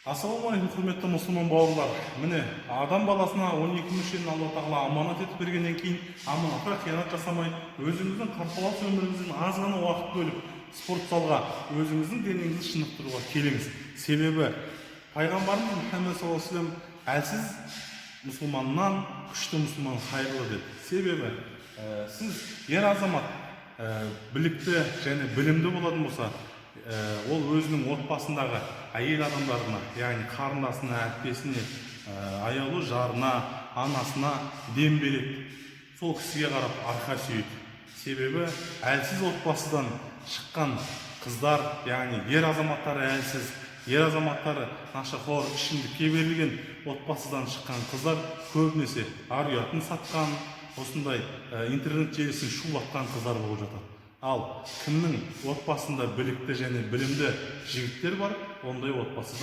Ассалаумағалейкум, құрметті мұсылман бауырлар. Міне, адам баласына 12 мүшені Алла тағала аманат етіп бергеннен кейін, аманатқа қиянат жасамай, өзіңіздің қарқалас өміріңізден аз ғана уақыт бөліп, спорт залға өзіңіздің денеңізді шынықтыруға келіңіз. Себебі пайғамбарымыз Мұхаммед саллаллаху алейхи ва саллям әлсіз мұсылманнан күшті мұсылман хайырлы деді. Себебі сіз ер азамат білікті және білімді болатын болса, ол өзінің отбасындағы әйел адамдарына, яғни қарындасына, әпкесіне, аяулы жарына, анасына дем береді. Сол кісіге қарап арқа сүйеді. Себебі әлсіз отбасыдан шыққан қыздар, яғни ер азаматтары әлсіз, ер азаматтары нашақор, ішімдікке берілген отбасыдан шыққан қыздар көбінесе ар ұятын сатқан, осындай интернет желісін шулатқан қыздар болып жатады. Ал кімнің отбасында білікті және білімді жігіттер бар, ондай отбасы